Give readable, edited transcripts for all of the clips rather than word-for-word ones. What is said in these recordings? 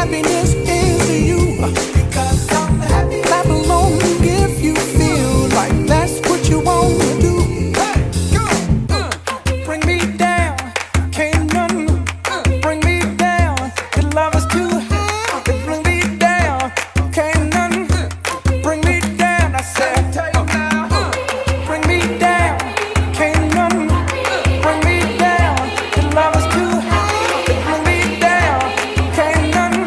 happiness is to you. Because I'm happy. Clap along if you feel like that's what you want to do. Hey, go. Bring me down. Can't none bring me down. Your love is too high. Bring me down. Can't none bring me down. I said, bring me down. Can't none bring me down. Your love is too high. Bring me down. Can't none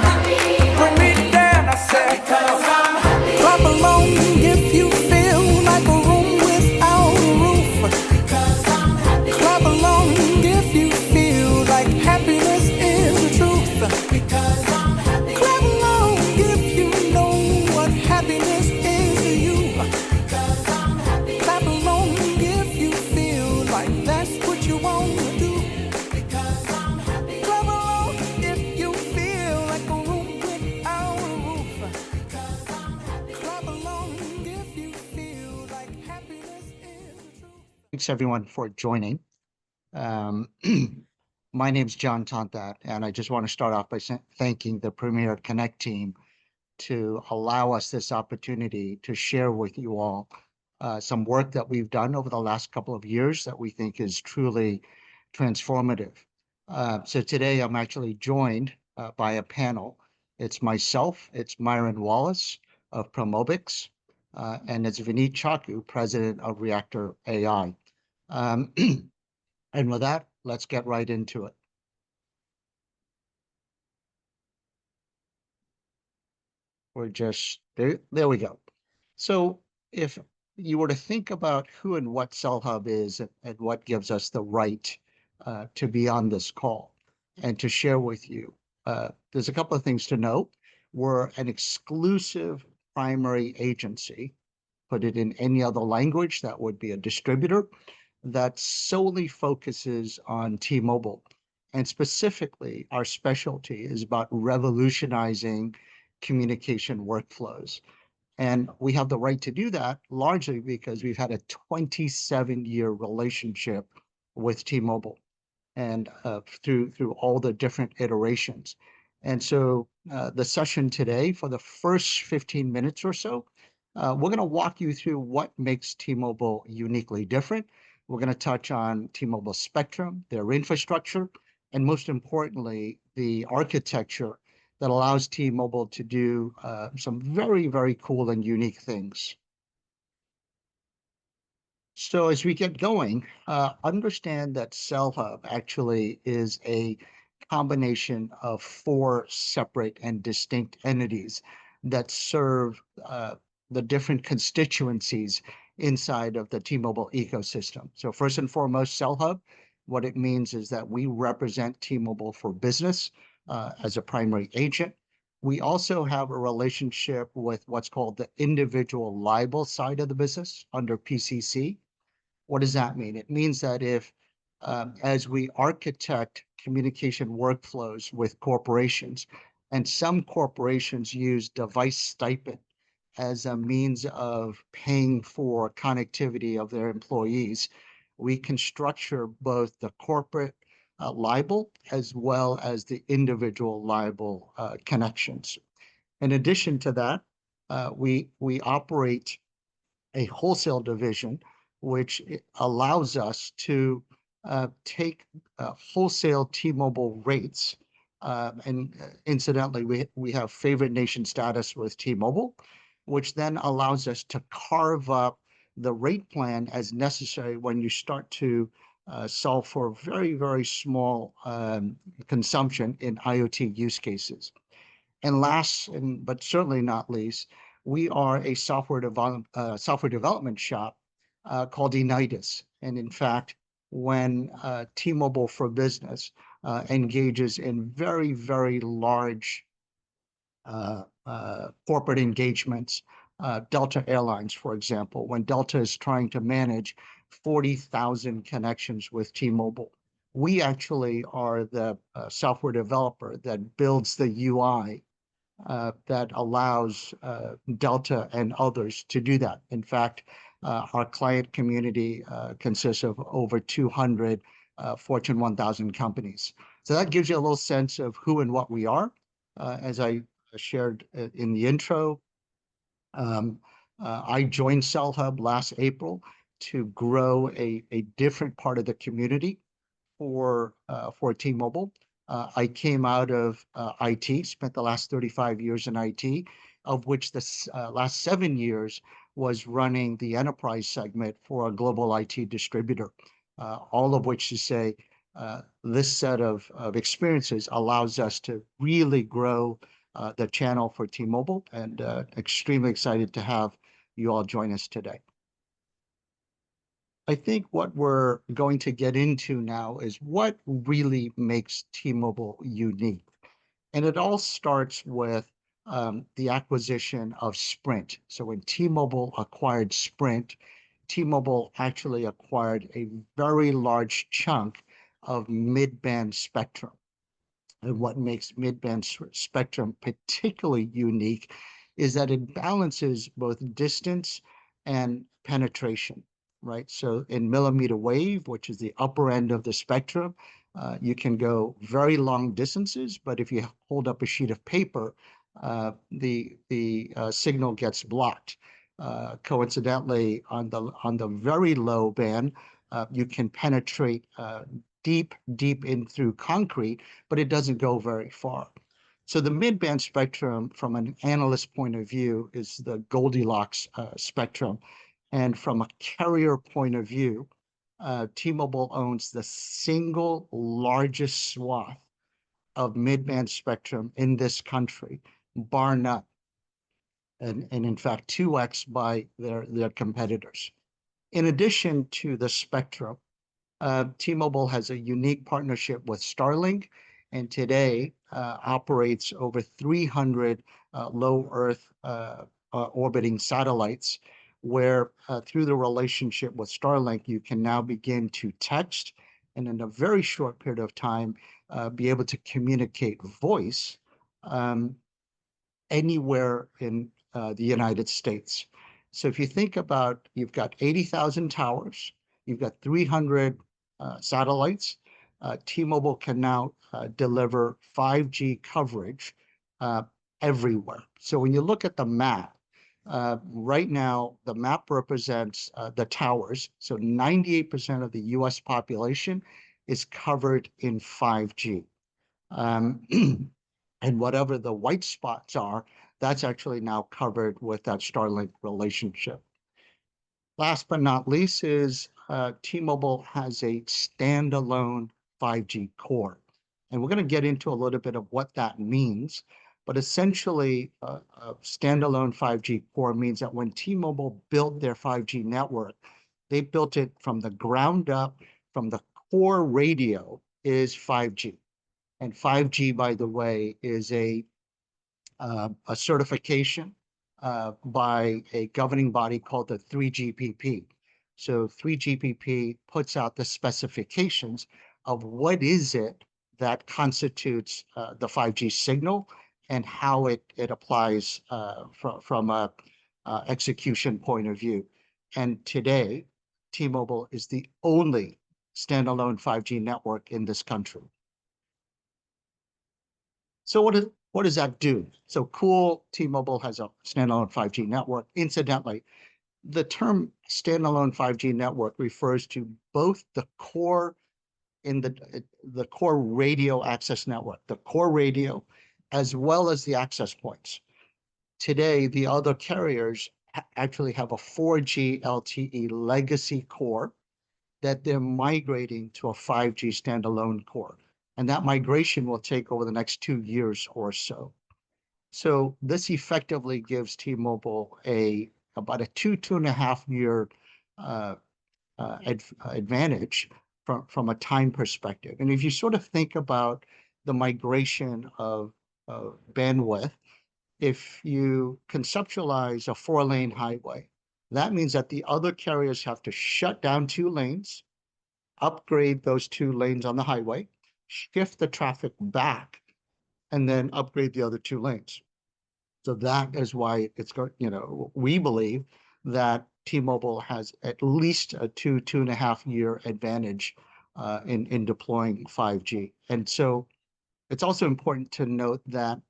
bring me down. I said, clap along if you feel like a room without a roof. Clap along if you feel like happiness is the truth. Clap along if you know what happiness is to you. Clap along if you feel like that's what you want to do. Clap along if you feel like a room without a roof. Clap along if you feel like happiness is the truth. Thanks everyone for joining. My name's John Tontat, and I just want to start off by thanking the Premier Connect team to allow us this opportunity to share with you all some work that we've done over the last couple of years that we think is truly transformative. So today I'm actually joined by a panel. It's myself, it's Myron Wallace of Promobix, and it's Vineet Chaku, president of Reaktr.ai. And with that, let's get right into it. We're just there. There we go. So if you were to think about who and what Cellhub is and what gives us the right to be on this call and to share with you, there's a couple of things to note. We're an exclusive primary agency. Put it in any other language, that would be a distributor that solely focuses on T-Mobile. And specifically, our specialty is about revolutionizing communication workflows. And we have the right to do that largely because we've had a 27-year relationship with T-Mobile and through all the different iterations. And so the session today, for the first 15 minutes or so, we're going to walk you through what makes T-Mobile uniquely different. We're going to touch on T-Mobile Spectrum, their infrastructure, and most importantly, the architecture that allows T-Mobile to do some very, very cool and unique things. So as we get going, understand that Cellhub actually is a combination of 4 separate and distinct entities that serve the different constituencies inside of the T-Mobile ecosystem. So first and foremost, Cellhub, what it means is that we represent T-Mobile for business as a primary agent. We also have a relationship with what's called the individual liable side of the business under PCC. What does that mean? It means that if, as we architect communication workflows with corporations, and some corporations use device stipend as a means of paying for connectivity of their employees, we can structure both the corporate liable as well as the individual liable connections. In addition to that, we operate a wholesale division, which allows us to take wholesale T-Mobile rates. And incidentally, we have favorite nation status with T-Mobile, which then allows us to carve up the rate plan as necessary when you start to solve for very, very small consumption in IoT use cases. And last, but certainly not least, we are a software development shop called Unitas. And in fact, when T-Mobile for Business engages in very, very large corporate engagements, Delta Airlines, for example, when Delta is trying to manage 40,000 connections with T-Mobile, we actually are the software developer that builds the UI that allows Delta and others to do that. In fact, our client community consists of over 200 Fortune 1000 companies. So that gives you a little sense of who and what we are. As I shared in the intro, um, I joined Cellhub last April to grow a different part of the community for T-Mobile. I came out of IT, spent the last 35 years in IT, of which the last 7 years was running the enterprise segment for a global IT distributor. All of which to say, this set of experiences allows us to really grow the channel for T-Mobile, and extremely excited to have you all join us today. I think what we're going to get into now is what really makes T-Mobile unique. And it all starts with the acquisition of Sprint. So when T-Mobile acquired Sprint, T-Mobile actually acquired a very large chunk of mid-band spectrum. And what makes mid-band spectrum particularly unique is that it balances both distance and penetration, right? So in millimeter wave, which is the upper end of the spectrum, you can go very long distances, but if you hold up a sheet of paper, the signal gets blocked. Coincidentally, on the very low band, you can penetrate deep in through concrete, but it doesn't go very far. So the mid-band spectrum, from an analyst point of view, is the Goldilocks spectrum. And from a carrier point of view, T-Mobile owns the single largest swath of mid-band spectrum in this country, bar none. And in fact, 2x by their competitors. In addition to the spectrum, T-Mobile has a unique partnership with Starlink, and today operates over 300 low Earth orbiting satellites, where through the relationship with Starlink, you can now begin to text, and in a very short period of time, be able to communicate voice um, anywhere in the United States. So if you think about, you've got 80,000 towers, you've got 300 satellites. T-Mobile can now deliver 5G coverage everywhere. So when you look at the map, right now, the map represents the towers. So 98% of the US population is covered in 5G. And whatever the white spots are, that's actually now covered with that Starlink relationship. Last but not least is T-Mobile has a standalone 5G core. And we're going to get into a little bit of what that means. But essentially, a standalone 5G core means that when T-Mobile built their 5G network, they built it from the ground up, from the core radio is 5G. And 5G, by the way, is a certification by a governing body called the 3GPP. So 3GPP puts out the specifications of what is it that constitutes the 5G signal and how it applies from a execution point of view. And today, T-Mobile is the only standalone 5G network in this country. So what does that do? So cool, T-Mobile has a standalone 5G network. Incidentally, the term standalone 5G network refers to both the core in the core radio access network, the core radio, as well as the access points. Today, the other carriers actually have a 4G LTE legacy core that they're migrating to a 5G standalone core. And that migration will take over the next 2 years or so. So this effectively gives T-Mobile about a 2.5 year advantage from a time perspective. And if you sort of think about the migration of bandwidth, if you conceptualize a 4-lane highway, that means that the other carriers have to shut down 2 lanes, upgrade those 2 lanes on the highway, shift the traffic back, and then upgrade the other 2 lanes. So that is why it's going, we believe that T-Mobile has at least a 2.5 year advantage in deploying 5G. And so It's also important to note that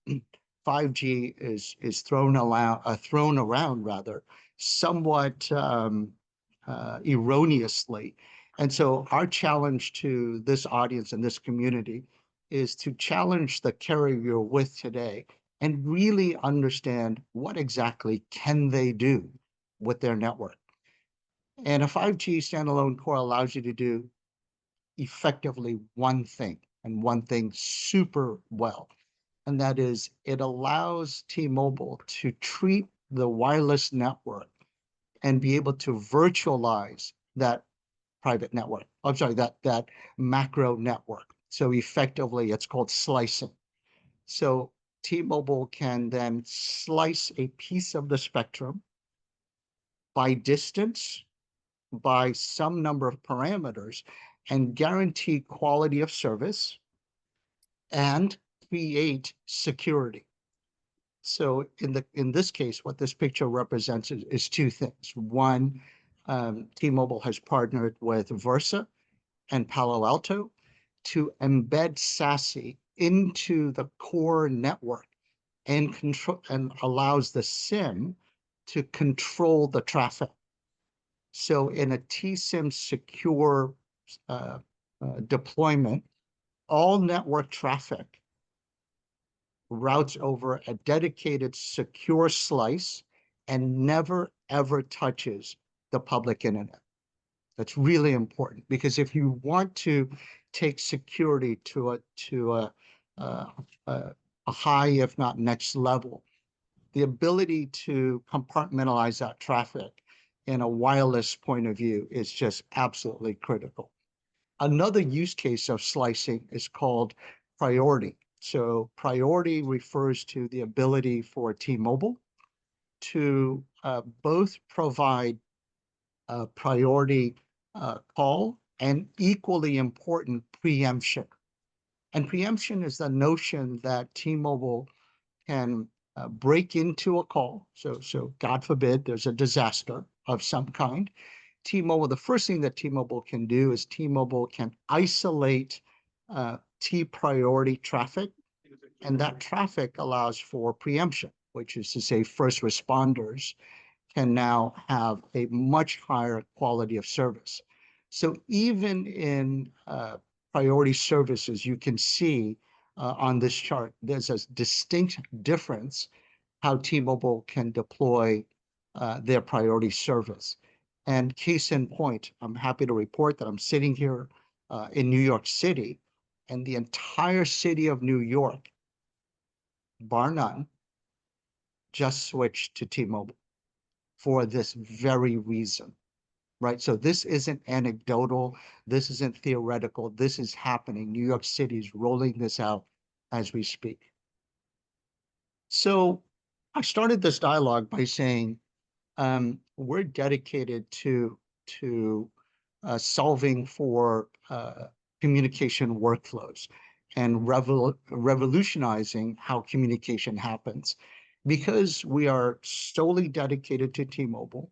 5G is thrown around rather somewhat erroneously. And so our challenge to this audience and this community is to challenge the carrier you're with today and really understand what exactly can they do with their network. And a 5G standalone core allows you to do effectively one thing and one thing super well. And that is it allows T-Mobile to treat the wireless network and be able to virtualize that private network. I'm sorry, that macro network. So effectively, it's called slicing. So T-Mobile can then slice a piece of the spectrum by distance, by some number of parameters, and guarantee quality of service and create security. So in this case, what this picture represents is two things. One, T-Mobile has partnered with Versa and Palo Alto to embed SASE into the core network and control and allows the SIM to control the traffic. So in a T-SIM secure uh, deployment, all network traffic routes over a dedicated secure slice and never ever touches the public internet. That's really important because if you want to take security uh, a, a high, if not next level, the ability to compartmentalize that traffic in a wireless point of view is just absolutely critical. Another use case of slicing is called priority. So priority refers to the ability for T-Mobile to both provide a priority call and equally important preemption. And preemption is the notion that T-Mobile can break into a call. So God forbid there's a disaster of some kind. T-Mobile, the first thing that T-Mobile can do is T-Mobile can isolate T-priority traffic, and that traffic allows for preemption, which is to say first responders can now have a much higher quality of service. So even in priority services, you can see on this chart, there's a distinct difference how T-Mobile can deploy their priority service. And case in point, I'm happy to report that I'm sitting here in New York City, and the entire city of New York, bar none, just switched to T-Mobile for this very reason, right? So this isn't anecdotal. This isn't theoretical. This is happening. New York City is rolling this out as we speak. So I started this dialogue by saying we're dedicated to solving for communication workflows and revolutionizing how communication happens. Because we are solely dedicated to T-Mobile,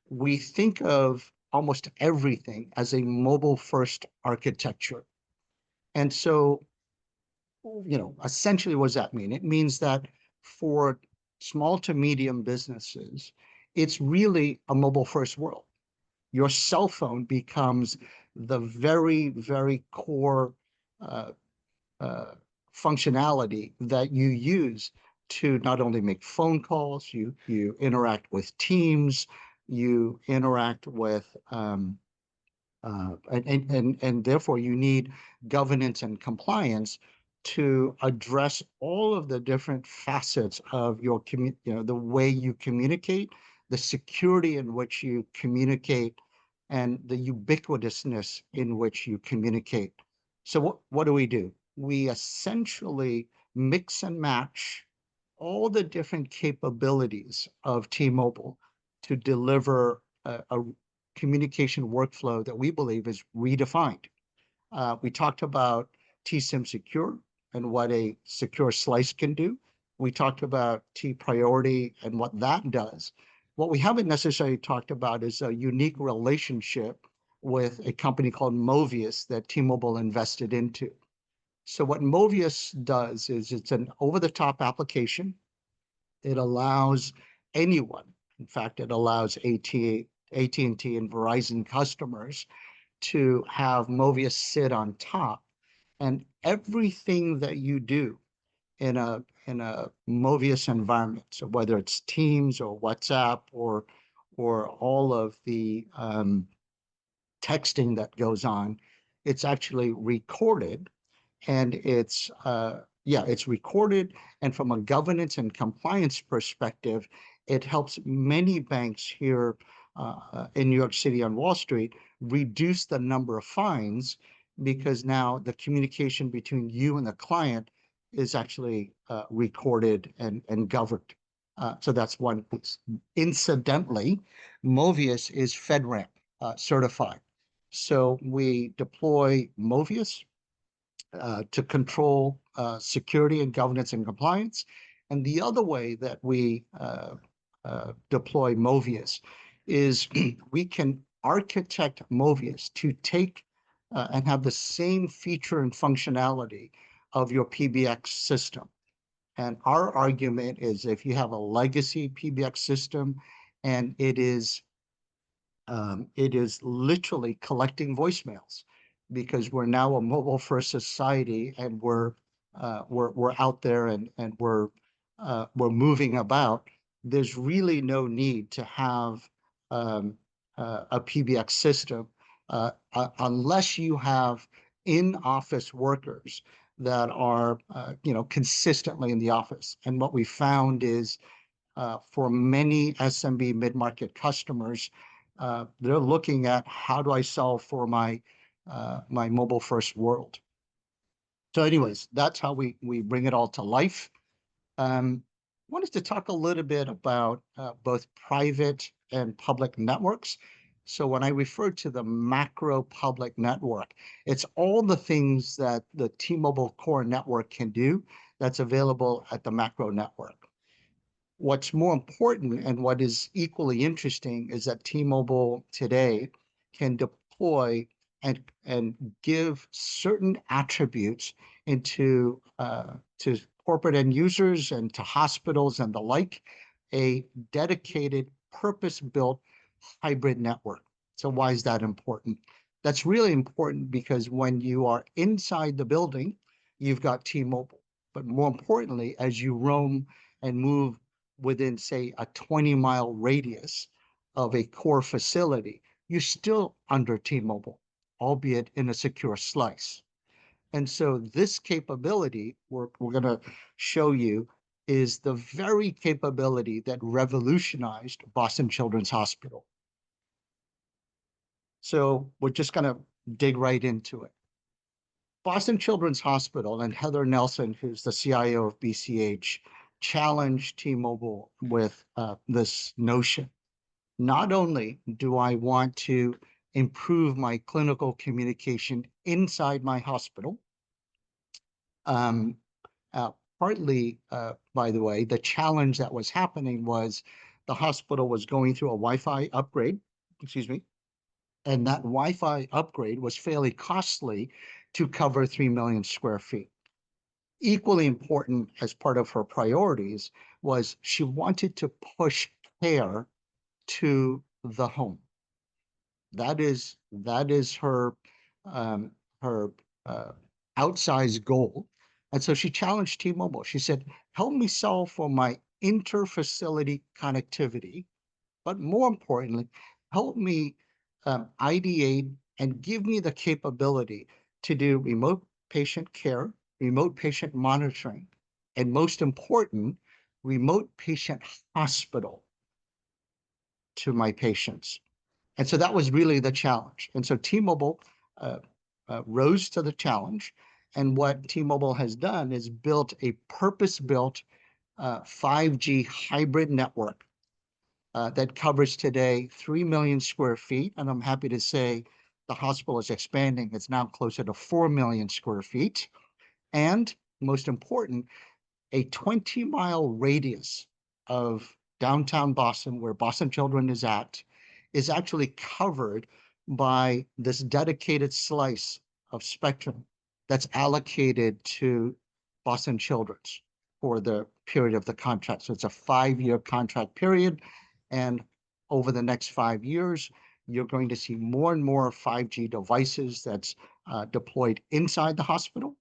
we think of almost everything as a mobile first architecture. And so, essentially, what does that mean? It means that for small to medium businesses, it's really a mobile first world. Your cell phone becomes the very, very core uh, uh, functionality that you use to not only make phone calls, you interact with teams, you interact with and therefore you need governance and compliance to address all of the different facets of the way you communicate, the security in which you communicate, and the ubiquitousness in which you communicate. So what do? We essentially mix and match all the different capabilities of T-Mobile to deliver a communication workflow that we believe is redefined. We talked about T-SIM Secure and what a secure slice can do. We talked about T-Priority and what that does. What we haven't necessarily talked about is a unique relationship with a company called Movius that T-Mobile invested into. So what Movius does is it's an over-the-top application. It allows anyone, in fact, it allows AT&T and Verizon customers to have Movius sit on top, and everything that you do in a Movius environment, so whether it's Teams or WhatsApp or all of the texting that goes on, it's actually recorded, and it's recorded. And from a governance and compliance perspective, it helps many banks here in New York City on Wall Street reduce the number of fines, because now the communication between you and the client is actually recorded and governed. So that's one piece. Incidentally, Movius is FedRAMP certified. So we deploy Movius to control security and governance and compliance. And the other way that we deploy Movius is we can architect Movius to take and have the same feature and functionality of your PBX system. And our argument is, if you have a legacy PBX system and it is literally collecting voicemails, because we're now a mobile first society, and we're out there, and we're moving about. There's really no need to have a PBX system unless you have in-office workers that are consistently in the office. And what we found is, for many SMB mid-market customers, they're looking at, how do I solve for my mobile first world? So anyways, that's how we bring it all to life. Wanted to talk a little bit about both private and public networks. So when I refer to the macro public network, it's all the things that the T-Mobile core network can do that's available at the macro network. What's more important, and what is equally interesting, is that T-Mobile today can deploy and give certain attributes into to corporate end users and to hospitals and the like, a dedicated, purpose-built hybrid network. So why is that important? That's really important because when you are inside the building, you've got T-Mobile. But more importantly, as you roam and move within, say, a 20-mile radius of a core facility, you're still under T-Mobile, albeit in a secure slice. And so this capability we're going to show you is the very capability that revolutionized Boston Children's Hospital. So we're just going to dig right into it. Boston Children's Hospital and Heather Nelson, who's the CIO of BCH, challenged T-Mobile with this notion. Not only do I want to improve my clinical communication inside my hospital, partly, by the way, the challenge that was happening was the hospital was going through a Wi-Fi upgrade, excuse me, and that Wi-Fi upgrade was fairly costly to cover 3 million square feet. Equally important as part of her priorities was she wanted to push care to the home. That is her her outsized goal. And so she challenged T-Mobile. She said, help me solve for my inter-facility connectivity, but more importantly, help me ideate and give me the capability to do remote patient care, remote patient monitoring, and most important, remote patient hospital to my patients. And so that was really the challenge. And so T-Mobile rose to the challenge. And what T-Mobile has done is built a purpose-built 5G hybrid network that covers today 3 million square feet. And I'm happy to say the hospital is expanding. It's now closer to 4 million square feet. And most important, a 20-mile radius of downtown Boston, where Boston Children is at, is actually covered by this dedicated slice of spectrum that's allocated to Boston Children's for the period of the contract. So it's a 5-year contract period. And over the next 5 years, you're going to see more and more 5G devices that's deployed inside the hospital.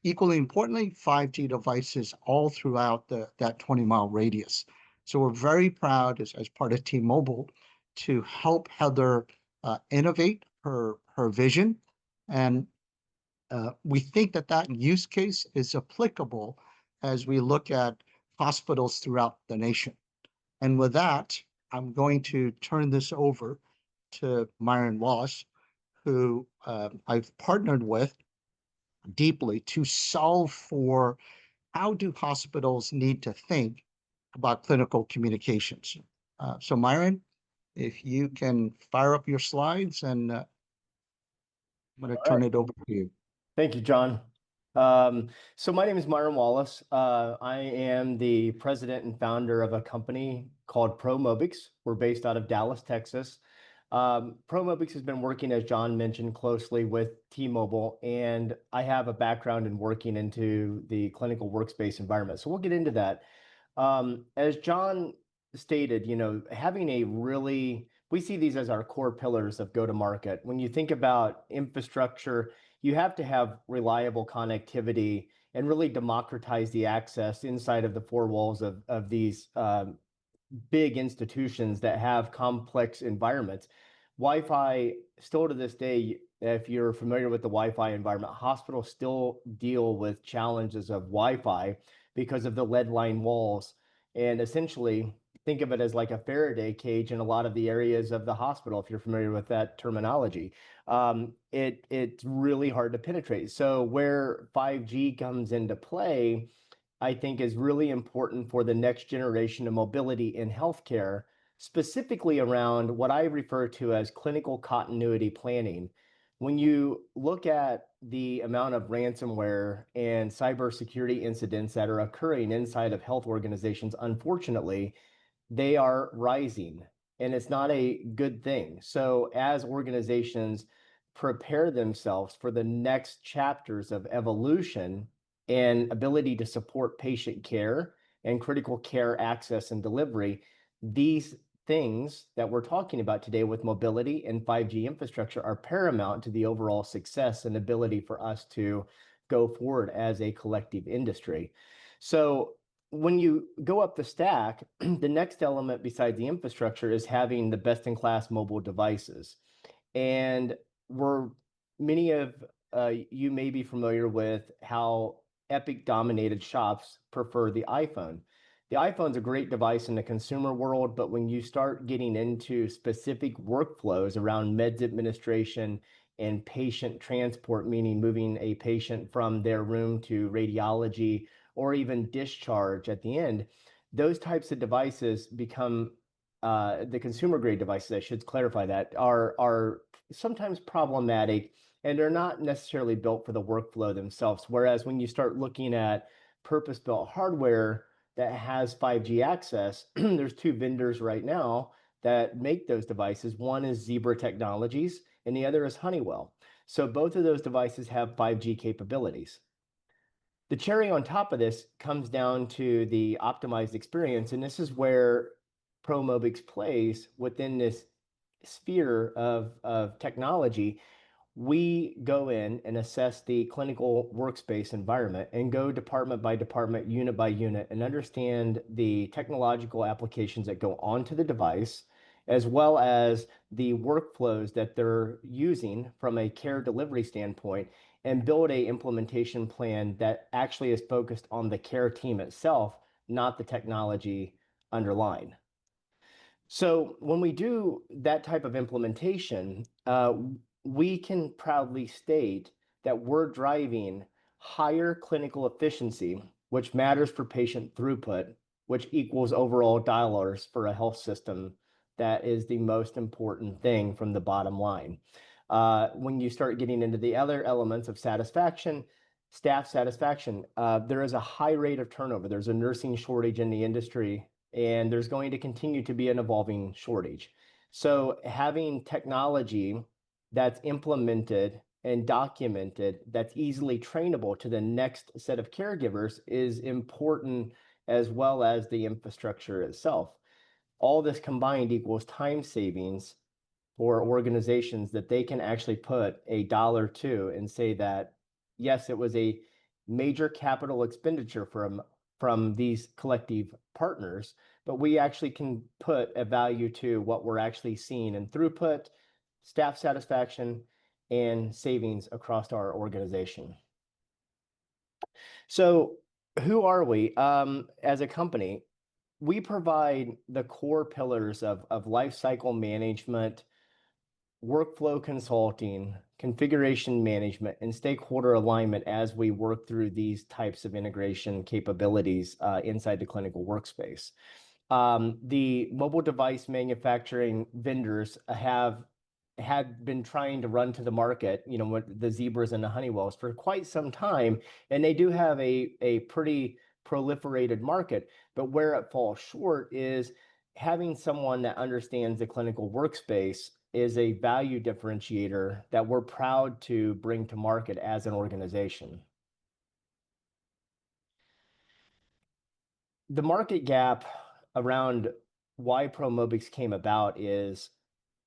Equally importantly, 5G devices all throughout that 20-mile radius. So we're very proud as part of T-Mobile to help Heather innovate her vision. And we think that use case is applicable as we look at hospitals throughout the nation. And with that, I'm going to turn this over to Myron Wallace, who I've partnered with deeply to solve for how do hospitals need to think about clinical communications. So Myron, if you can fire up your slides, and I'm going to turn it over to you. Thank you, John. So my name is Myron Wallace. I am the president and founder of a company called ProMobix. We're based out of Dallas, Texas. ProMobix has been working, as John mentioned, closely with T-Mobile, and I have a background in working into the clinical workspace environment. So we'll get into that. As John stated, we see these as our core pillars of go-to-market. When you think about infrastructure, you have to have reliable connectivity and really democratize the access inside of the four walls of these big institutions that have complex environments. Wi-Fi, still to this day, if you're familiar with the Wi-Fi environment, hospitals still deal with challenges of Wi-Fi because of the lead line walls. And essentially, think of it as like a Faraday cage in a lot of the areas of the hospital, if you're familiar with that terminology. It's really hard to penetrate. So where 5G comes into play, I think is really important for the next generation of mobility in healthcare, specifically around what I refer to as clinical continuity planning. When you look at the amount of ransomware and cybersecurity incidents that are occurring inside of health organizations, unfortunately, they are rising, and it's not a good thing. So as organizations prepare themselves for the next chapters of evolution and ability to support patient care and critical care access and delivery, these things that we're talking about today with mobility and 5G infrastructure are paramount to the overall success and ability for us to go forward as a collective industry. So when you go up the stack, the next element besides the infrastructure is having the best-in-class mobile devices. And many of you may be familiar with how Epic-dominated shops prefer the iPhone. The iPhone's a great device in the consumer world, but when you start getting into specific workflows around meds administration and patient transport, meaning moving a patient from their room to radiology or even discharge at the end, those types of devices become the consumer grade devices, I should clarify that, are sometimes problematic, and they're not necessarily built for the workflow themselves. Whereas when you start looking at purpose-built hardware that has 5G access, there's two vendors right now that make those devices. One is Zebra Technologies, and the other is Honeywell. So both of those devices have 5G capabilities. The cherry on top of this comes down to the optimized experience, and this is where ProMobix plays within this sphere of technology. We go in and assess the clinical workspace environment and go department by department, unit by unit, and understand the technological applications that go onto the device, as well as the workflows that they're using from a care delivery standpoint, and build a implementation plan that actually is focused on the care team itself, not the technology underlying. So when we do that type of implementation, we can proudly state that we're driving higher clinical efficiency, which matters for patient throughput, which equals overall dollars for a health system. That is the most important thing from the bottom line. When you start getting into the other elements of satisfaction, staff satisfaction, there is a high rate of turnover. There's a nursing shortage in the industry, and there's going to continue to be an evolving shortage. So having technology that's implemented and documented that's easily trainable to the next set of caregivers is important, as well as the infrastructure itself. All this combined equals time savings for organizations that they can actually put a dollar to and say that, yes, it was a major capital expenditure from these collective partners, but we actually can put a value to what we're actually seeing in throughput, staff satisfaction, and savings across our organization. So who are we? As a company, we provide the core pillars of life cycle management, workflow consulting, configuration management, and stakeholder alignment as we work through these types of integration capabilities inside the clinical workspace. The mobile device manufacturing vendors had been trying to run to the market, with the Zebras and the Honeywells for quite some time, and they do have a pretty proliferated market. But where it falls short is having someone that understands the clinical workspace is a value differentiator that we're proud to bring to market as an organization. The market gap around why ProMobix came about is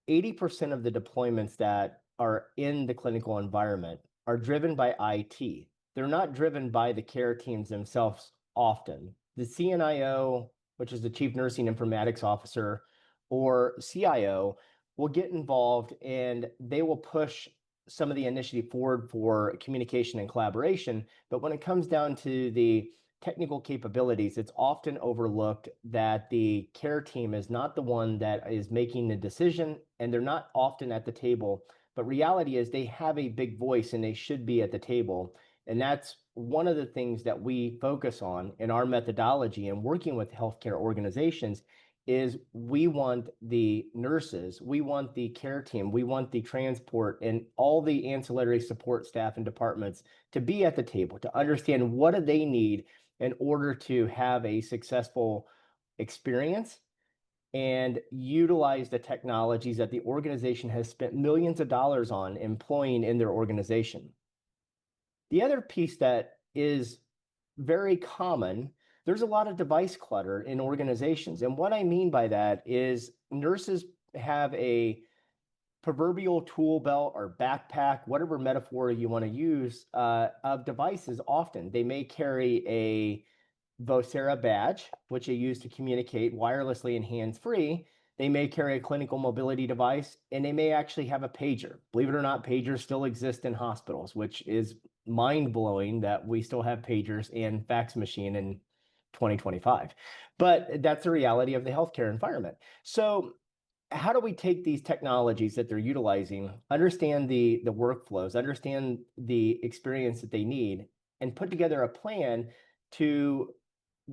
80% of the deployments that are in the clinical environment are driven by IT. They're not driven by the care teams themselves often. The CNIO, which is the Chief Nursing Informatics Officer, or CIO, will get involved and they will push some of the initiative forward for communication and collaboration. But when it comes down to the technical capabilities, it's often overlooked that the care team is not the one that is making the decision, and they're not often at the table. But reality is they have a big voice and they should be at the table. And that's one of the things that we focus on in our methodology and working with healthcare organizations is we want the nurses, we want the care team, we want the transport and all the ancillary support staff and departments to be at the table, to understand what do they need in order to have a successful experience and utilize the technologies that the organization has spent millions of dollars on employing in their organization. The other piece that is very common, there's a lot of device clutter in organizations. And what I mean by that is nurses have a proverbial tool belt or backpack, whatever metaphor you want to use, of devices often. They may carry a Vocera badge, which they use to communicate wirelessly and hands-free. They may carry a clinical mobility device, and they may actually have a pager. Believe it or not, pagers still exist in hospitals, which is mind-blowing that we still have pagers and fax machine in 2025. But that's the reality of the healthcare environment. So how do we take these technologies that they're utilizing, understand the workflows, understand the experience that they need, and put together a plan to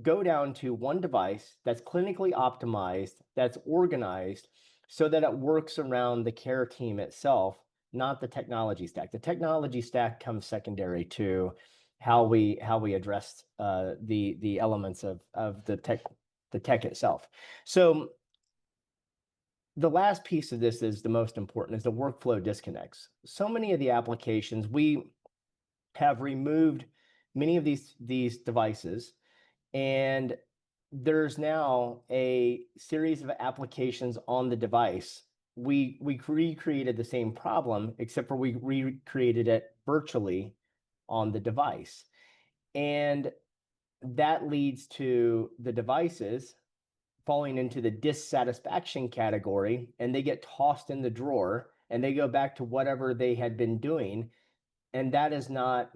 go down to one device that's clinically optimized, that's organized, so that it works around the care team itself, not the technology stack. The technology stack comes secondary to how we address the elements of the tech itself. So the last piece of this is the most important, is the workflow disconnects. So many of the applications, we have removed many of these devices, and there's now a series of applications on the device. We recreated the same problem, except for we recreated it virtually on the device. And that leads to the devices falling into the dissatisfaction category, and they get tossed in the drawer and they go back to whatever they had been doing. And that is not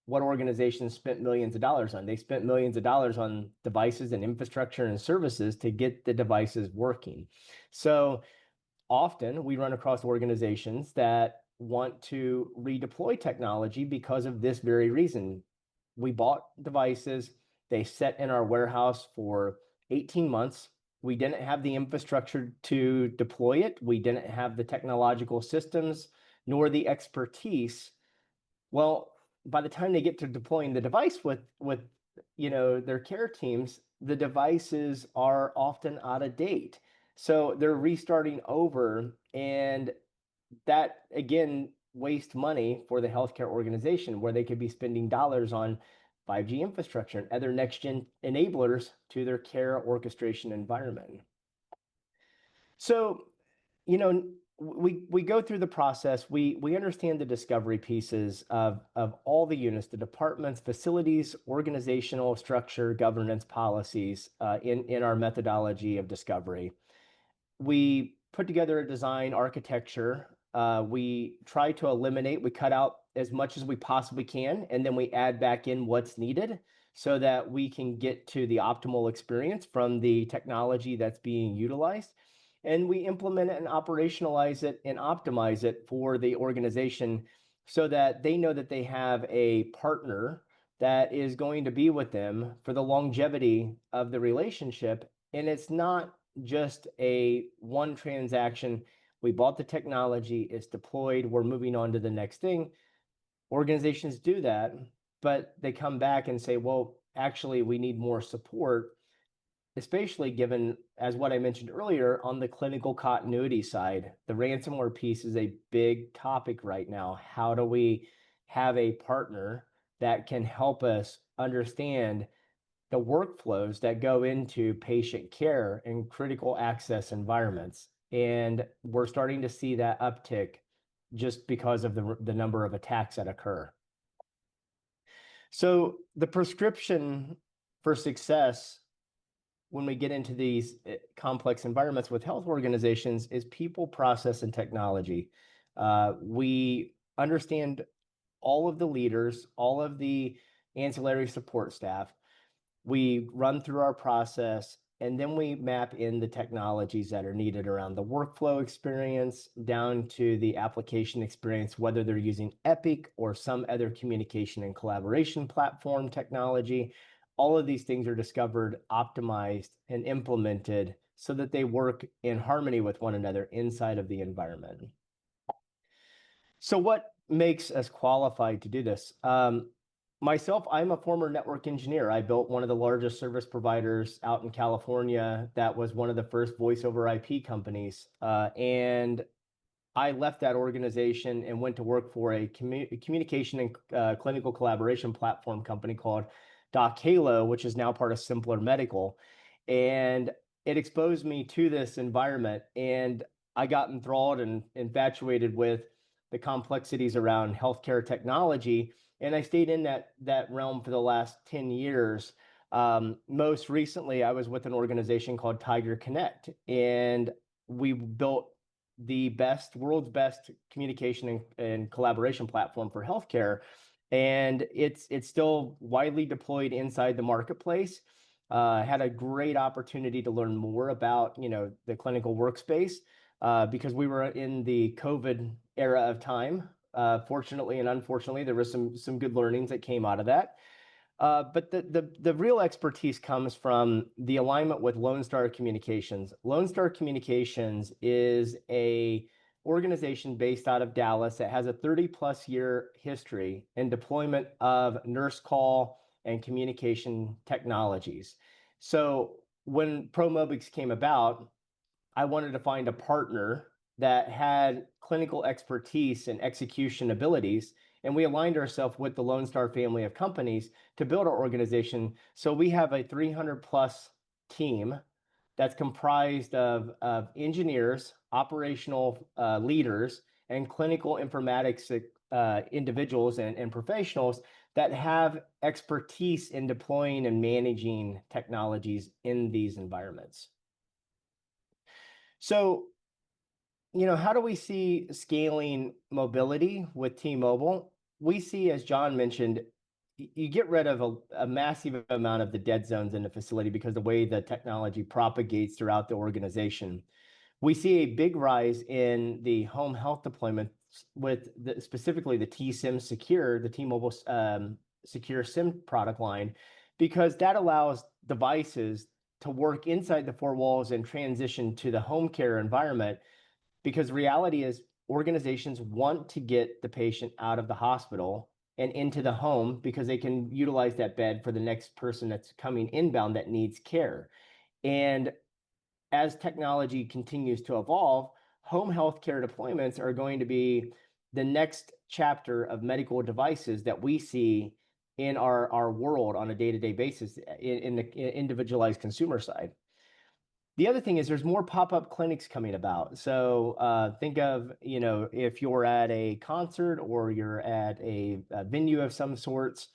what organizations spent millions of dollars on. They spent millions of dollars on devices and infrastructure and services to get the devices working. So often we run across organizations that want to redeploy technology because of this very reason. We bought devices, they sat in our warehouse for 18 months. We didn't have the infrastructure to deploy it. We didn't have the technological systems nor the expertise. Well, by the time they get to deploying the device with their care teams, the devices are often out of date. So they're restarting over, and that again waste money for the healthcare organization, where they could be spending dollars on 5G infrastructure and other next-gen enablers to their care orchestration environment. So, we go through the process. We understand the discovery pieces of all the units, the departments, facilities, organizational structure, governance policies in our methodology of discovery. We put together a design architecture. We try to eliminate, we cut out as much as we possibly can, and then we add back in what's needed so that we can get to the optimal experience from the technology that's being utilized. And we implement it and operationalize it and optimize it for the organization so that they know that they have a partner that is going to be with them for the longevity of the relationship. And it's not just a one transaction. We bought the technology, it's deployed, we're moving on to the next thing. Organizations do that, but they come back and say, well, actually, we need more support, especially given, as what I mentioned earlier, on the clinical continuity side. The ransomware piece is a big topic right now. How do we have a partner that can help us understand the workflows that go into patient care in critical access environments? And we're starting to see that uptick just because of the number of attacks that occur. So the prescription for success when we get into these complex environments with health organizations is people, process, and technology. We understand all of the leaders, all of the ancillary support staff. We run through our process, and then we map in the technologies that are needed around the workflow experience down to the application experience, whether they're using Epic or some other communication and collaboration platform technology. All of these things are discovered, optimized, and implemented so that they work in harmony with one another inside of the environment. So what makes us qualified to do this? Myself, I'm a former network engineer. I built one of the largest service providers out in California that was one of the first voice over IP companies. And I left that organization and went to work for a communication and clinical collaboration platform company called Doc Halo, which is now part of Simpler Medical. And it exposed me to this environment, and I got enthralled and infatuated with the complexities around healthcare technology. And I stayed in that realm for the last 10 years. Most recently, I was with an organization called Tiger Connect, and we built the world's best communication and collaboration platform for healthcare. And it's still widely deployed inside the marketplace. Had a great opportunity to learn more about the clinical workspace because we were in the COVID era of time. Fortunately and unfortunately, there was some good learnings that came out of that. But the real expertise comes from the alignment with Lone Star Communications. Lone Star Communications is a organization based out of Dallas that has a 30+ year history in deployment of nurse call and communication technologies. So when ProMobix came about, I wanted to find a partner that had clinical expertise and execution abilities, and we aligned ourselves with the Lone Star family of companies to build our organization. So we have a 300+ team that's comprised of engineers, operational leaders, and clinical informatics individuals and professionals that have expertise in deploying and managing technologies in these environments. So, how do we see scaling mobility with T-Mobile? We see, as John mentioned, you get rid of a massive amount of the dead zones in the facility because the way the technology propagates throughout the organization. We see a big rise in the home health deployment with specifically the T-SIM Secure, the T-Mobile Secure SIM product line, because that allows devices to work inside the four walls and transition to the home care environment. Because the reality is organizations want to get the patient out of the hospital and into the home because they can utilize that bed for the next person that's coming inbound that needs care. And as technology continues to evolve, home healthcare deployments are going to be the next chapter of medical devices that we see in our world on a day-to-day basis in the individualized consumer side. The other thing is there's more pop-up clinics coming about. So think of, if you're at a concert or you're at a venue of some sorts,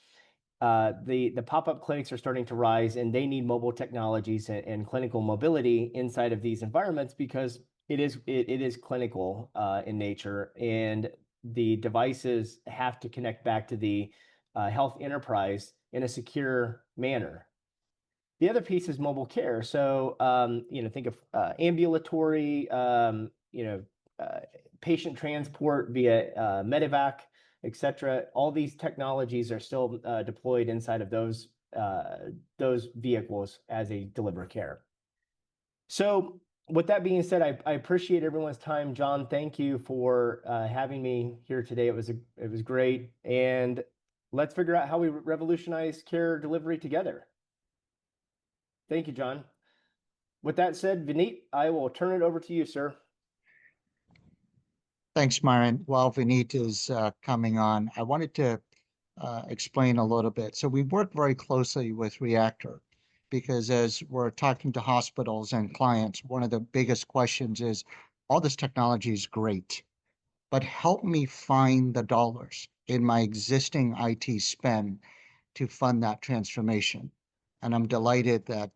the pop-up clinics are starting to rise, and they need mobile technologies and clinical mobility inside of these environments because it is clinical in nature, and the devices have to connect back to the health enterprise in a secure manner. The other piece is mobile care. So, think of ambulatory, patient transport via medevac, et cetera. All these technologies are still deployed inside of those vehicles as they deliver care. So, with that being said, I appreciate everyone's time. John, thank you for having me here today. It was great, and let's figure out how we revolutionize care delivery together. Thank you, John. With that said, Vineet, I will turn it over to you, sir. Thanks, Myron. While Vineet is coming on, I wanted to explain a little bit. So we work very closely with Reaktr because as we're talking to hospitals and clients, one of the biggest questions is, all this technology is great, but help me find the dollars in my existing IT spend to fund that transformation. And I'm delighted that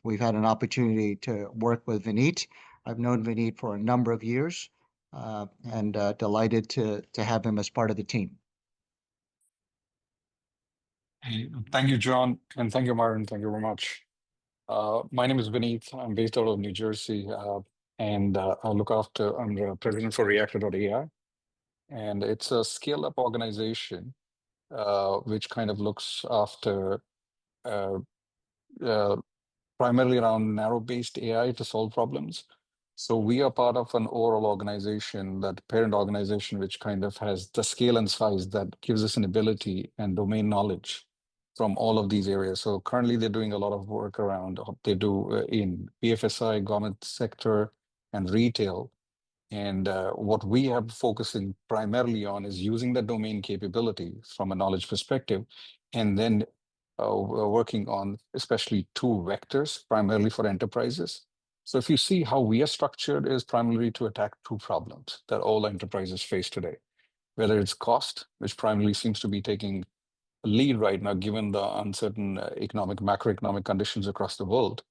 we've had an opportunity to work with Vineet. I've known Vineet for a number of years, and delighted to have him as part of the team. Hey, thank you, John, and thank you, Myron. Thank you very much. My name is Vineet. I'm based out of New Jersey, and I'm the president for Reaktr.ai, and it's a scale-up organization which kind of looks after primarily around narrow-based AI to solve problems. So we are part of an overall organization, that parent organization, which kind of has the scale and size that gives us an ability and domain knowledge from all of these areas. So currently they're doing a lot of work around, they do in BFSI, government sector, and retail. And what we are focusing primarily on is using the domain capability from a knowledge perspective, and then we're working on especially two vectors, primarily for enterprises. So if you see how we are structured, is primarily to attack two problems that all enterprises face today, whether it's cost, which primarily seems to be taking a lead right now, given the uncertain macroeconomic conditions across the world.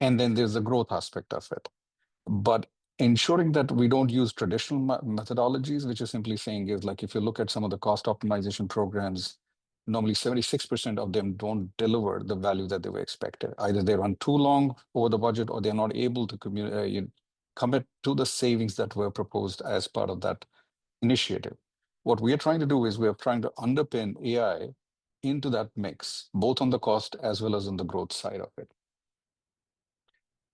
And then there's the growth aspect of it. But ensuring that we don't use traditional methodologies, which is simply saying is like, if you look at some of the cost optimization programs, normally 76% of them don't deliver the value that they were expected. Either they run too long over the budget, or they're not able to commit to the savings that were proposed as part of that initiative. What we are trying to do is we are trying to underpin AI into that mix, both on the cost as well as on the growth side of it.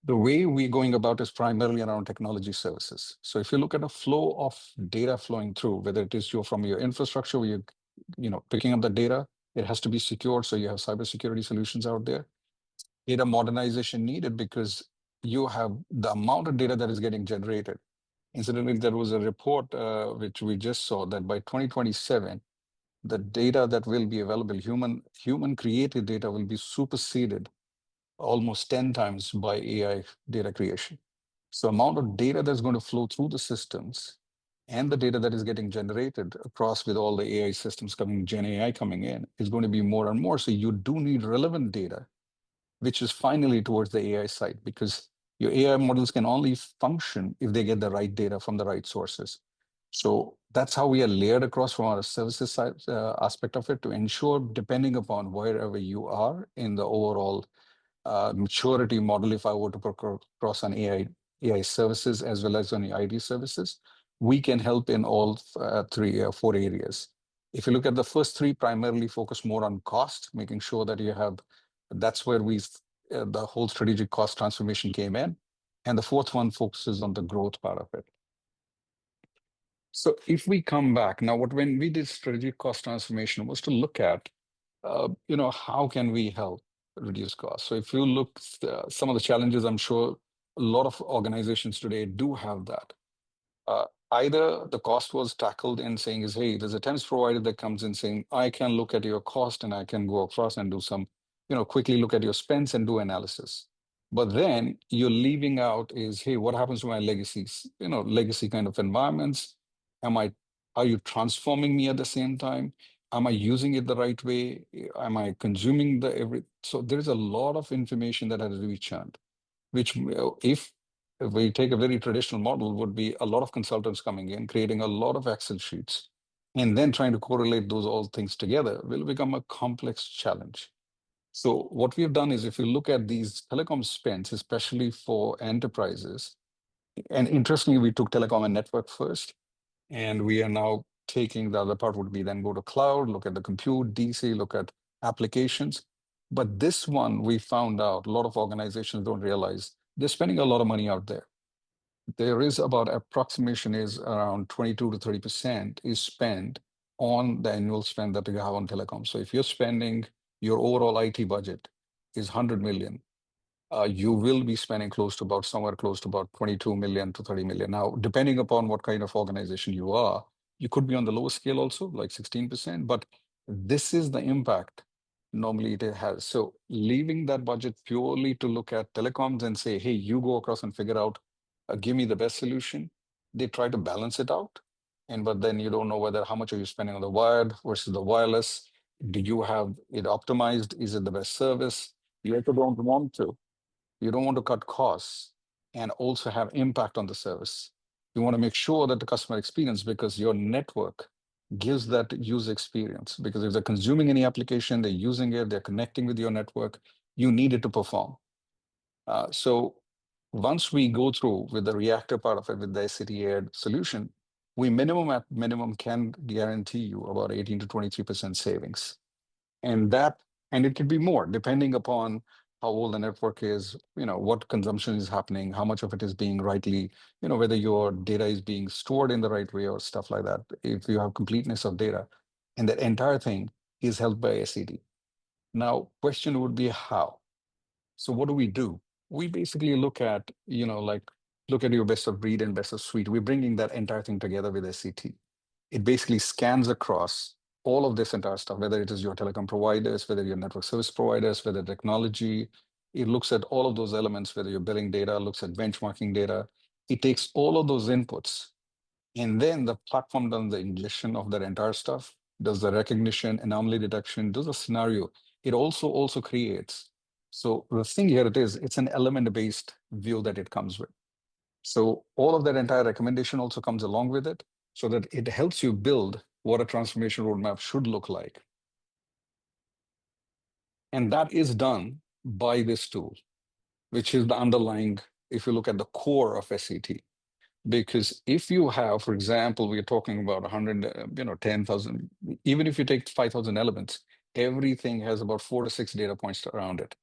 The way we're going about is primarily around technology services. So if you look at a flow of data flowing through, whether it is from your infrastructure, where you're picking up the data, it has to be secured. So you have cybersecurity solutions out there. Data modernization needed because you have the amount of data that is getting generated. Incidentally, there was a report which we just saw that by 2027, the data that will be available, human created data, will be superseded almost 10 times by AI data creation. So amount of data that's going to flow through the systems and the data that is getting generated across with all the AI systems coming, Gen AI coming in, is going to be more and more. So you do need relevant data, which is finally towards the AI side, because your AI models can only function if they get the right data from the right sources. So that's how we are layered across from our services side aspect of it, to ensure, depending upon wherever you are in the overall maturity model, if I were to cross on AI services as well as on the IT services, we can help in all four areas. If you look at the first three, primarily focus more on cost, making sure that you have, that's where the whole strategic cost transformation came in. And the fourth one focuses on the growth part of it. So if we come back now, when we did strategic cost transformation was to look at, how can we help reduce costs? So if you look some of the challenges, I'm sure a lot of organizations today do have that. either the cost was tackled in saying is, hey, there's a temps provider that comes in saying, I can look at your cost and I can go across and do some, quickly look at your spends and do analysis. But then you're leaving out is, hey, what happens to my legacies, legacy kind of environments? Are you transforming me at the same time? Am I using it the right way? Am I consuming so there's a lot of information that has to be churned, which if we take a very traditional model, would be a lot of consultants coming in, creating a lot of Excel sheets, and then trying to correlate those all things together will become a complex challenge. So what we have done is if you look at these telecom spends, especially for enterprises, and interestingly, we took telecom and network first, and we are now taking the other part would be then go to cloud, look at the compute, DC, look at applications. But this one, we found out a lot of organizations don't realize they're spending a lot of money out there. There is about approximation is around 22 to 30% is spent on the annual spend that you have on telecom. So if you're spending your overall IT budget is 100 million, you will be spending somewhere close to about 22 million to 30 million. Now, depending upon what kind of organization you are, you could be on the lower scale also, like 16%, but this is the impact normally it has. So leaving that budget purely to look at telecoms and say, hey, you go across and figure out, give me the best solution. They try to balance it out. But then you don't know whether how much are you spending on the wired versus the wireless. Do you have it optimized? Is it the best service? You also don't want to. You don't want to cut costs and also have impact on the service. You want to make sure that the customer experience, because your network gives that user experience. Because if they're consuming any application, they're using it, they're connecting with your network, you need it to perform. So once we go through with the Reaktr part of it, with the SCT solution, we at minimum can guarantee you about 18 to 23% savings. And it could be more depending upon how old the network is, what consumption is happening, how much of it is being rightly, whether your data is being stored in the right way or stuff like that. If you have completeness of data, and that entire thing is held by SCT. Now, question would be how? So what do? We basically look at, look at your best of breed and best of suite. We're bringing that entire thing together with SCT. It basically scans across all of this entire stuff, whether it is your telecom providers, whether your network service providers, whether technology. It looks at all of those elements, whether you're billing data, looks at benchmarking data. It takes all of those inputs, and then the platform does the ingestion of that entire stuff, does the recognition, anomaly detection, does a scenario. It also creates. So the thing here it's an element-based view that it comes with. So all of that entire recommendation also comes along with it, so that it helps you build what a transformation roadmap should look like. And that is done by this tool, which is the underlying, if you look at the core of SCT. Because if you have, for example, we're talking about 100, 10,000, even if you take 5,000 elements, everything has about 4 to 6 data points around it.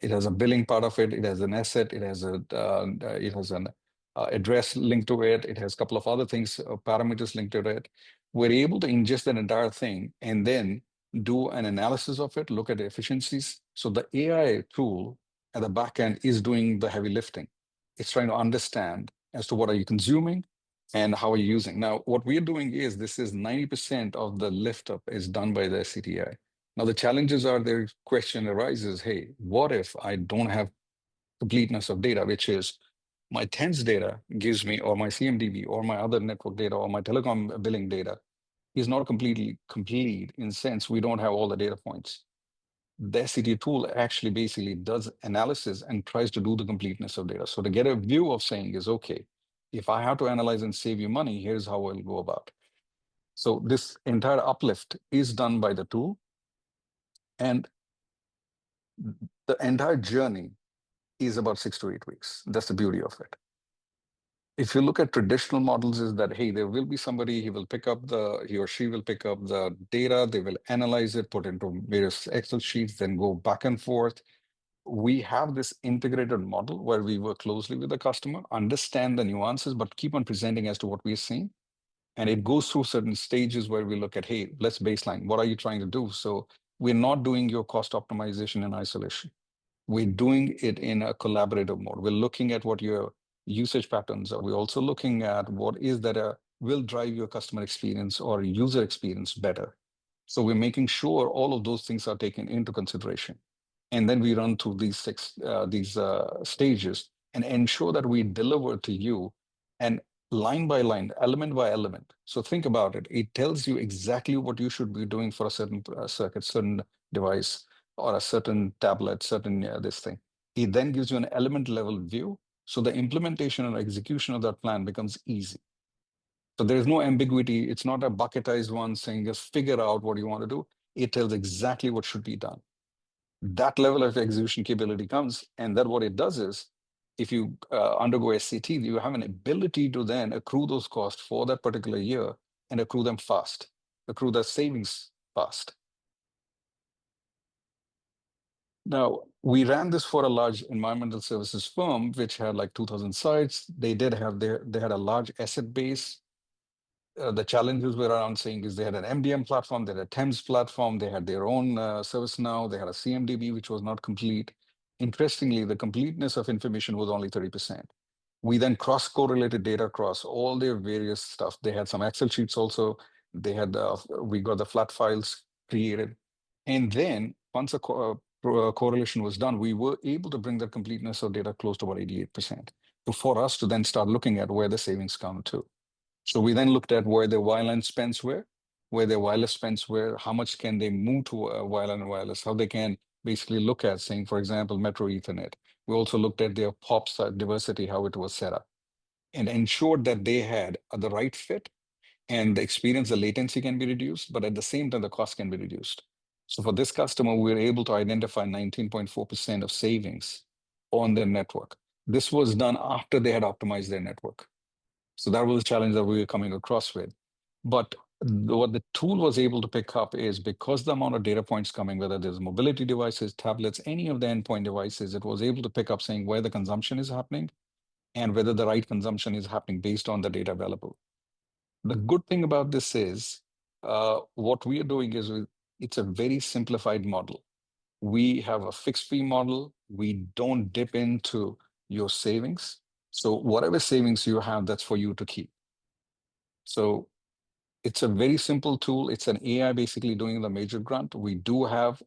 It has a billing part of it. It has an asset. It has an address linked to it. It has a couple of other things, parameters linked to it. We're able to ingest that entire thing and then do an analysis of it, look at the efficiencies. So the AI tool at the back end is doing the heavy lifting. It's trying to understand as to what are you consuming and how are you using. Now, what we're doing is this is 90% of the lift up is done by the SCTI. Now, the challenges are, the question arises, hey, what if I don't have completeness of data, which is my TENS data gives me, or my CMDB, or my other network data, or my telecom billing data is not completely complete in sense we don't have all the data points. The SCT tool actually basically does analysis and tries to do the completeness of data. So to get a view of saying is, okay, if I have to analyze and save you money, here's how I'll go about. So this entire uplift is done by the tool. And the entire journey is about 6 to 8 weeks. That's the beauty of it. If you look at traditional models, is that, hey, there will be somebody, he or she will pick up the data, they will analyze it, put into various Excel sheets, then go back and forth. We have this integrated model where we work closely with the customer, understand the nuances, but keep on presenting as to what we're seeing. And it goes through certain stages where we look at, hey, let's baseline. What are you trying to do? So we're not doing your cost optimization in isolation. We're doing it in a collaborative mode. We're looking at what your usage patterns are. We're also looking at what is that will drive your customer experience or user experience better. So we're making sure all of those things are taken into consideration. And then we run through these stages and ensure that we deliver to you and line by line, element by element. So think about it. It tells you exactly what you should be doing for a certain circuit, certain device, or a certain tablet, certain this thing. It then gives you an element level view. So the implementation and execution of that plan becomes easy. So there is no ambiguity. It's not a bucketized one saying just figure out what you want to do. It tells exactly what should be done. That level of execution capability comes, and then what it does is, if you undergo SCT, you have an ability to then accrue those costs for that particular year and accrue them fast, accrue the savings fast. Now, we ran this for a large environmental services firm, which had like 2,000 sites. They had a large asset base. The challenges were around saying is they had an MDM platform, they had a TEMS platform, they had their own ServiceNow, they had a CMDB, which was not complete. Interestingly, the completeness of information was only 30%. We then cross-correlated data across all their various stuff. They had some Excel sheets also. They had we got the flat files created. And then once a correlation was done, we were able to bring the completeness of data close to about 88%. So for us to then start looking at where the savings come to. So we then looked at where their wireline spends were, where their wireless spends were, how much can they move to wireline and wireless, how they can basically look at saying, for example, Metro Ethernet. We also looked at their POPs diversity, how it was set up, and ensured that they had the right fit and the experience, the latency can be reduced, but at the same time, the cost can be reduced. So for this customer, we were able to identify 19.4% of savings on their network. This was done after they had optimized their network. So that was a challenge that we were coming across with. But what the tool was able to pick up is because the amount of data points coming, whether there's mobility devices, tablets, any of the endpoint devices, it was able to pick up saying where the consumption is happening and whether the right consumption is happening based on the data available. The good thing about this is what we are doing is it's a very simplified model. We have a fixed fee model. We don't dip into your savings. So whatever savings you have, that's for you to keep. So it's a very simple tool. It's an AI basically doing the major grunt. We do have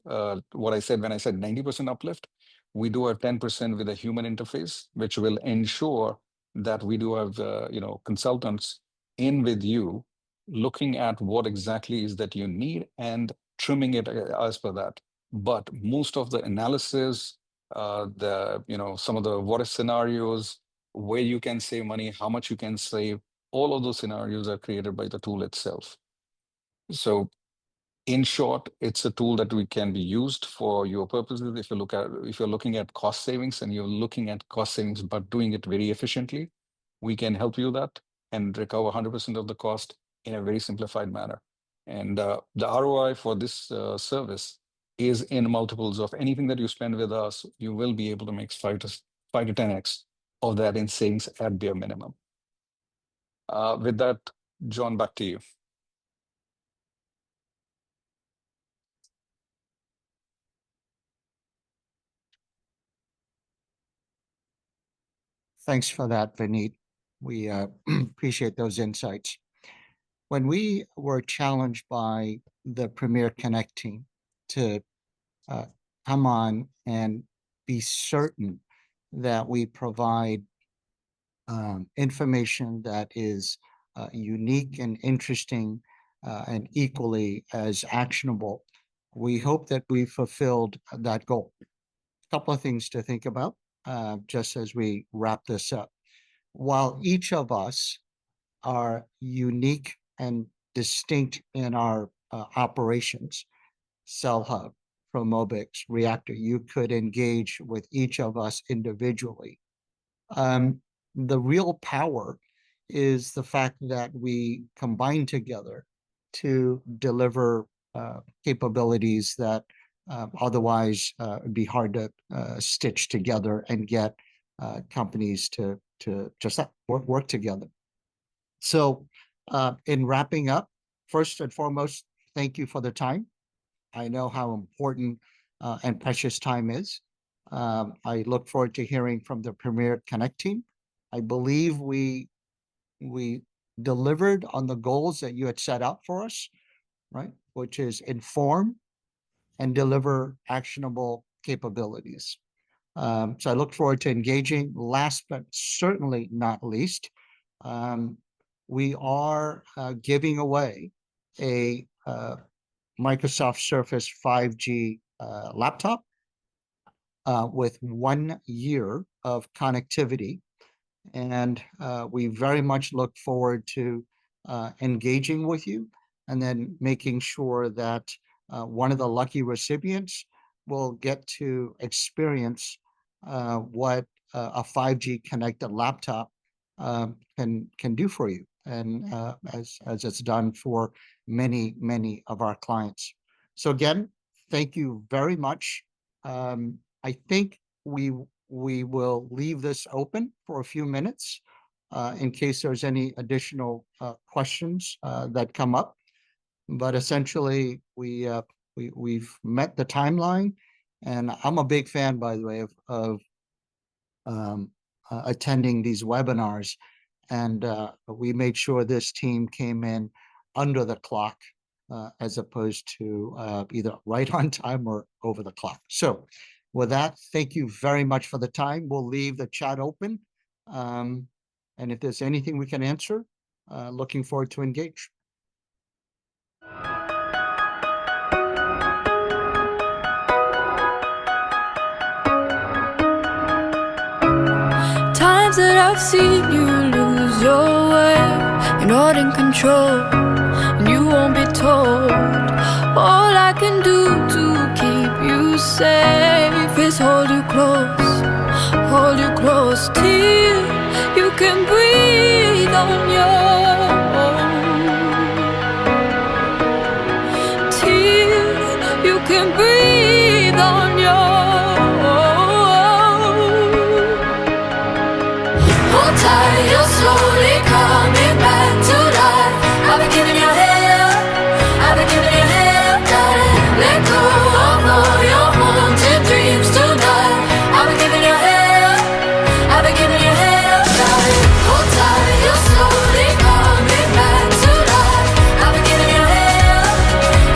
what I said when I said 90% uplift. We do have 10% with a human interface, which will ensure that we do have consultants in with you, looking at what exactly is that you need and trimming it as per that. But most of the analysis, some of the what if scenarios, where you can save money, how much you can save, all of those scenarios are created by the tool itself. So in short, it's a tool that we can be used for your purposes. If you're looking at cost savings and you're looking at cost savings, but doing it very efficiently, we can help you that and recover 100% of the cost in a very simplified manner. And the ROI for this service is in multiples of anything that you spend with us. You will be able to make 5 to 10x of that in savings at bare minimum. With that, John, back to you. Thanks for that, Vineet. We appreciate those insights. When we were challenged by the Premier Connect team to come on and be certain that we provide information that is unique and interesting and equally as actionable, we hope that we fulfilled that goal. A couple of things to think about just as we wrap this up. While each of us are unique and distinct in our operations, Cellhub, Promobix, Reaktr, you could engage with each of us individually. The real power is the fact that we combine together to deliver capabilities that otherwise would be hard to stitch together and get companies to just work together. So in wrapping up, first and foremost, thank you for the time. I know how important and precious time is. I look forward to hearing from the Premier Connect team. I believe we delivered on the goals that you had set out for us, right? Which is inform and deliver actionable capabilities. So I look forward to engaging. Last but certainly not least, we are giving away a Microsoft Surface 5G laptop with 1 year of connectivity. And we very much look forward to engaging with you and then making sure that one of the lucky recipients will get to experience what a 5G connected laptop can do for you, and as it's done for many of our clients. So again, thank you very much. I think we will leave this open for a few minutes in case there's any additional questions that come up. But essentially, we've met the timeline, and I'm a big fan, by the way, of attending these webinars, and we made sure this team came in under the clock as opposed to either right on time or over the clock. So with that, thank you very much for the time. We'll leave the chat open. And if there's anything we can answer, looking forward to engage. Times that I've seen you lose your way, you're not in control, and you won't be told. All I can do to keep you safe is hold you close till you can breathe on your own, till you can breathe on your own. Hold tight, you're slowly coming back to life. I've been giving you hell, I've been giving you hell, darling. Let go of all your haunted dreams tonight. I've been giving you hell, I've been giving you hell, darling. Hold tight, you're slowly coming back to life. I've been giving you hell,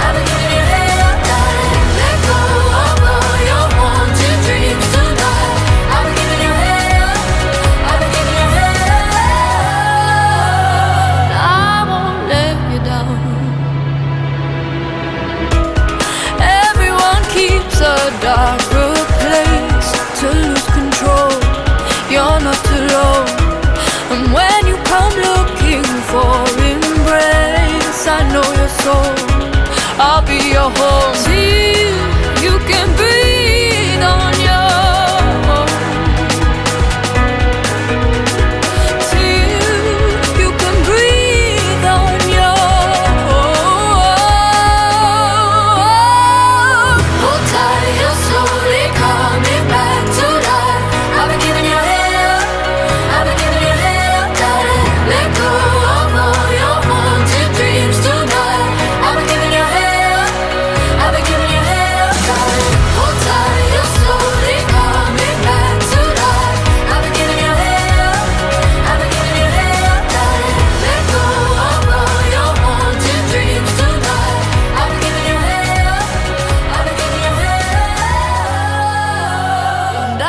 I've been giving you hell, darling. Let go of all your haunted dreams tonight. I've been giving you hell, I've been giving you hell. I won't let you down. Everyone keeps a darker place to lose control. You're not alone. And when you come looking for embrace, I know your soul. I'll be your home till you can breathe on your own, till you can breathe on your own. Hold tight, you're slowly coming back to life. I've been giving you hell, I've been giving you hell, darling. Let go of all your haunted dreams tonight. I've been giving you hell, I've been giving you hell, darling. Hold tight, you're slowly coming back to life. I've been giving you hell, I've been giving you hell, darling. Let go of all your haunted dreams tonight. I've been giving you hell, I've been giving you hell, and I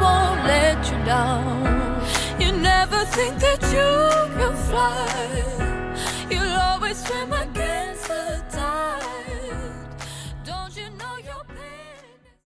won't let you down. You never think that you can fly. You'll always swim